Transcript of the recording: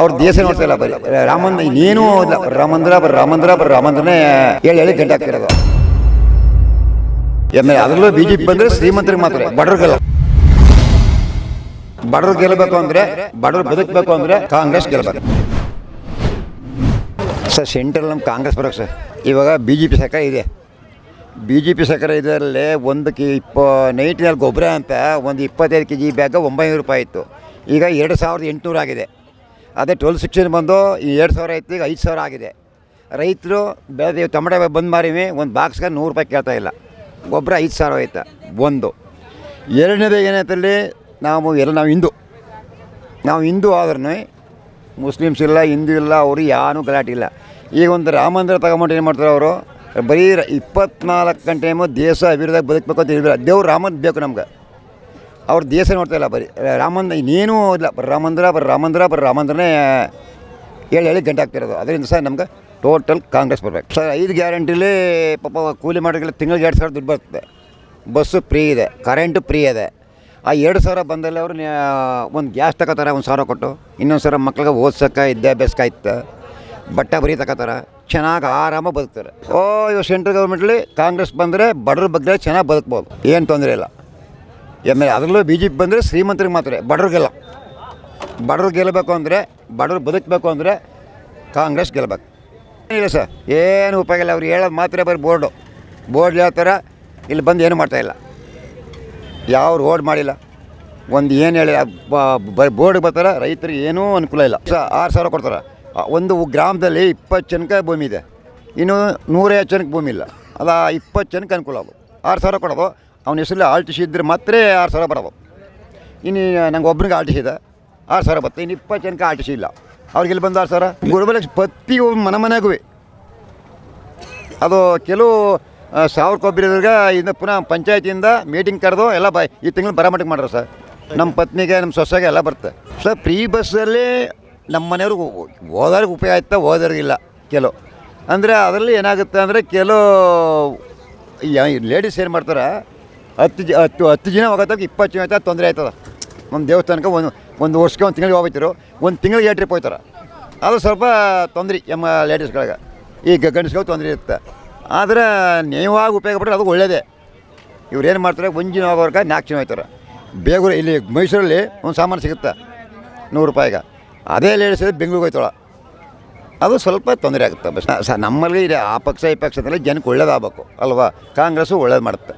ಅವ್ರ ದೇಶ ನೋಡ್ತಾ ಇಲ್ಲ, ಬರೀ ರಾಮಂದ್ರ ಇನ್ನೇನೂ ಇಲ್ಲ, ರಾಮಂದ್ರನೇ ಹೇಳಿ ಗಂಟೆ ಆಗ್ತಿರೋದು. ಅದರಲ್ಲೂ BJP ಬಂದರೆ ಶ್ರೀಮಂತರಿಗೆ ಮಾತ್ರ, ಬಡವ್ರಿಗೆಲ್ಲ. ಬಡವ್ರು ಗೆಲ್ಲಬೇಕು ಅಂದರೆ, ಬಡವ್ರು ಬದುಕಬೇಕು ಅಂದರೆ ಕಾಂಗ್ರೆಸ್ ಗೆಲ್ಲಬೇಕು ಸರ್. ಸೆಂಟ್ರಲ್ ನಮ್ಮ ಕಾಂಗ್ರೆಸ್ ಬರೋಕ್ಕೆ ಸರ್. ಇವಾಗ BJP ಸರ್ಕಾರ ಇದೆ. BJP ಸರ್ಕಾರ ಇದರಲ್ಲೇ ಒಂದಕ್ಕೆ ನೈಟಿನಲ್ಲಿ ಗೊಬ್ಬರ ಅಂತ ಒಂದು 25 kg ಬ್ಯಾಗ 900 ರೂಪಾಯಿ ಇತ್ತು, ಈಗ 2800 ಆಗಿದೆ. ಅದೇ 12 ಶಿಕ್ಷಣ ಬಂದು ಈ 2000 ಇತ್ತು, ಈಗ 5000 ಆಗಿದೆ. ರೈತರು ಬೆಳೆದ ಟೊಮೆಟೊ ಬಂದು ಮಾರಿವಿ, ಒಂದು ಬಾಕ್ಸ್ಗೆ 100 ರೂಪಾಯಿ ಕೇಳ್ತಾ ಇಲ್ಲ. ಗೊಬ್ಬರ 5000 ಆಯ್ತಾ ಒಂದು. ಎರಡನೇದು ಏನಾಯ್ತಲ್ಲಿ, ನಾವು ಹಿಂದೂ ಆದ್ರೂ ಮುಸ್ಲಿಮ್ಸ್ ಇಲ್ಲ, ಹಿಂದೂ ಇಲ್ಲ, ಅವರು ಯಾರೂ ಗಲಾಟೆ ಇಲ್ಲ. ಈಗ ಒಂದು ರಾಮ ಮಂದಿರ ತಗೊಂಬಿಟ್ಟು ಏನು ಮಾಡ್ತಾರೆ ಅವರು, ಬರೀ 24 ಗಂಟೆ ದೇಶ ಅಭಿವೃದ್ಧಿಯಾಗಿ ಬದುಕಬೇಕು ಅಂತ ಹೇಳಿದ್ರೆ ದೇವ್ರು ರಾಮನ್ ಬೇಕು ನಮ್ಗೆ. ಅವ್ರ ದೇಶ ನೋಡ್ತಾ ಇಲ್ಲ, ಬರೀ ರಾಮಂದ್ರ ಇನ್ನೇನೂ ಇಲ್ಲ, ರಾಮಂದ್ರನೇ ಹೇಳಿ ಗಂಟೆ ಆಗ್ತಿರೋದು. ಅದರಿಂದ ಸರ್ ನಮ್ಗೆ ಟೋಟಲ್ ಕಾಂಗ್ರೆಸ್ ಬರಬೇಕು ಸರ್. 5 ಗ್ಯಾರಂಟಿಲಿ ಪಾಪ ಕೂಲಿ ಮಾಡೋರಿಗೆಲ್ಲ ತಿಂಗಳಿಗೆ 2000 ದುಡ್ಡು ಬರ್ತದೆ. ಬಸ್ಸು ಫ್ರೀ ಇದೆ, ಕರೆಂಟು ಫ್ರೀ ಇದೆ. ಆ 2000 ಬಂದಲ್ಲಿ ಅವರು ಒಂದು ಗ್ಯಾಸ್ ತಗೋತಾರೆ 1000 ಕೊಟ್ಟು, ಇನ್ನೊಂದು ಸಲ ಮಕ್ಳಿಗೆ ಓದ್ಸೋಕ್ಕೆ ವಿದ್ಯಾಭ್ಯಾಸಕ್ಕೆ ಆಯ್ತು, ಬಟ್ಟೆ ಬರೀ ತಗೋತಾರೆ, ಚೆನ್ನಾಗಿ ಆರಾಮಾಗಿ ಬದುಕ್ತಾರೆ. ಇವಾಗ ಸೆಂಟ್ರಲ್ ಗೌರ್ಮೆಂಟ್ಲಿ ಕಾಂಗ್ರೆಸ್ ಬಂದರೆ ಬಡವ್ರ ಬಗ್ಗೆ ಚೆನ್ನಾಗಿ ಬದುಕ್ಬೋದು, ಏನು ತೊಂದರೆ ಇಲ್ಲ. ಅದರಲ್ಲೂ BJP ಬಂದರೆ ಶ್ರೀಮಂತರಿಗೆ ಮಾತ್ರ, ಬಡವ್ರಿಗೆಲ್ಲ. ಬಡವ್ರು ಗೆಲ್ಲಬೇಕು ಅಂದರೆ, ಬಡವ್ರು ಬದುಕಬೇಕು ಅಂದರೆ ಕಾಂಗ್ರೆಸ್ ಗೆಲ್ಲಬೇಕು. ಏನಿಲ್ಲ ಸರ್, ಏನು ಉಪಯೋಗ ಇಲ್ಲ. ಅವ್ರು ಹೇಳೋದು ಮಾತ್ರ ಬರೀ ಬೋರ್ಡ್ ಹೇಳ್ತಾರೆ, ಇಲ್ಲಿ ಬಂದು ಏನು ಮಾಡ್ತಾಯಿಲ್ಲ, ಯಾವ ರೋಡ್ ಮಾಡಿಲ್ಲ, ಒಂದು ಏನು ಹೇಳಿ ಬರೀ ಬೋರ್ಡ್ಗೆ ಬರ್ತಾರೆ. ರೈತರಿಗೆ ಏನೂ ಅನುಕೂಲ ಇಲ್ಲ ಸರ್. 6000 ಕೊಡ್ತಾರೆ. ಒಂದು ಗ್ರಾಮದಲ್ಲಿ 20 ಜನಕ್ಕೆ ಭೂಮಿ ಇದೆ, ಇನ್ನು 150 ಜನಕ್ಕೆ ಭೂಮಿ ಇಲ್ಲ. ಅದು 20 ಜನಕ್ಕೆ ಅನುಕೂಲ ಅದು. 6000 ಕೊಡೋದು, ಅವ್ನ ಹೆಸರಲ್ಲಿ ಆಲ್ಟಿಸಿ ಇದ್ದರೆ ಮಾತ್ರ 6000 ಬರೋದು. ಇನ್ನು ನಂಗೆ ಒಬ್ರಿಗೆ ಆಲ್ಟಿಸಿ ಇದೆ, 6000 ಬರುತ್ತೆ. ಇನ್ನು 20 ಜನಕ್ಕೆ ಆಲ್ಟಿಸಿ ಇಲ್ಲ, ಅವ್ರಿಗೆಲ್ಲಿ ಬಂದು 6000. ಗುರುಬಲ ಪ್ರತಿ ಮನೆಗೂ ಅದು ಕೆಲವು 1000 ಕೊಬ್ಬರಿಗೆ ಇನ್ನು ಪುನಃ ಪಂಚಾಯತಿಯಿಂದ ಮೀಟಿಂಗ್ ಕರೆದು ಎಲ್ಲ ಈ ತಿಂಗಳು ಬರಾಮಟ್ಟಿಗೆ ಮಾಡ್ರೆ ಸರ್. ನಮ್ಮ ಪತ್ನಿಗೆ, ನಮ್ಮ ಸೊಸೆಗೆ ಎಲ್ಲ ಬರುತ್ತೆ ಸರ್. ಫ್ರೀ ಬಸ್ಸಲ್ಲಿ ನಮ್ಮ ಮನೆಯವ್ರಿಗೆ ಓದೋರಿಗೆ ಉಪಯೋಗ ಆಯ್ತಾ, ಓದೋರಿಗಿಲ್ಲ ಕೆಲವು. ಅಂದರೆ ಅದರಲ್ಲಿ ಏನಾಗುತ್ತೆ ಅಂದರೆ, ಕೆಲವು ಲೇಡೀಸ್ ಏನು ಮಾಡ್ತಾರೆ, 10 ಜನ ಹೋಗೋದಾಗ 20 ಜನ ಆಯ್ತಾ ತೊಂದರೆ ಆಯ್ತದೆ. ಒಂದು ದೇವಸ್ಥಾನಕ್ಕೆ ಒಂದು ವರ್ಷಕ್ಕೆ ಒಂದು ತಿಂಗಳಿಗೆ ಹೋಗ್ತಿರು, ಒಂದು ತಿಂಗಳಿಗೆ 8 ಟ್ರಿಪ್ ಹೋಗ್ತಾರೆ. ಅದು ಸ್ವಲ್ಪ ತೊಂದರೆ ನಮ್ಮ ಲೇಡೀಸ್ಗಳಿಗೆ. ಈಗ ಗಂಡಸ್ಗಳಿಗೆ ತೊಂದರೆ ಇರುತ್ತೆ. ಆದರೆ ನೇವಾಗಿ ಉಪಯೋಗ ಪಟ್ಟರೆ ಅದು ಒಳ್ಳೆಯದೇ. ಇವ್ರು ಏನು ಮಾಡ್ತಾರೆ, 1 ಜನ ಹೋಗೋರ್ಗೆ 4 ಜನ ಹೋಗ್ತಾರೆ. ಬೇಗೂರು ಇಲ್ಲಿ ಮೈಸೂರಲ್ಲಿ ಒಂದು ಸಾಮಾನು ಸಿಗುತ್ತೆ 100 ರೂಪಾಯಿಗೆ. ಅದೇ ಲೇಡೀಸ್ ಬೆಂಗಳೂರಿಗೆ ಹೋಯ್ತಾಳೆ, ಅದು ಸ್ವಲ್ಪ ತೊಂದರೆ ಆಗುತ್ತೆ ಬಸ್ ಸರ್. ನಮ್ಮಲ್ಲಿ ಇದೆ ಆ ಪಕ್ಷ ಈ ಪಕ್ಷದಲ್ಲಿ ಜನಕ್ಕೆ ಒಳ್ಳೇದಾಗಬೇಕು ಅಲ್ವಾ. ಕಾಂಗ್ರೆಸ್ಸು ಒಳ್ಳೇದು ಮಾಡುತ್ತೆ.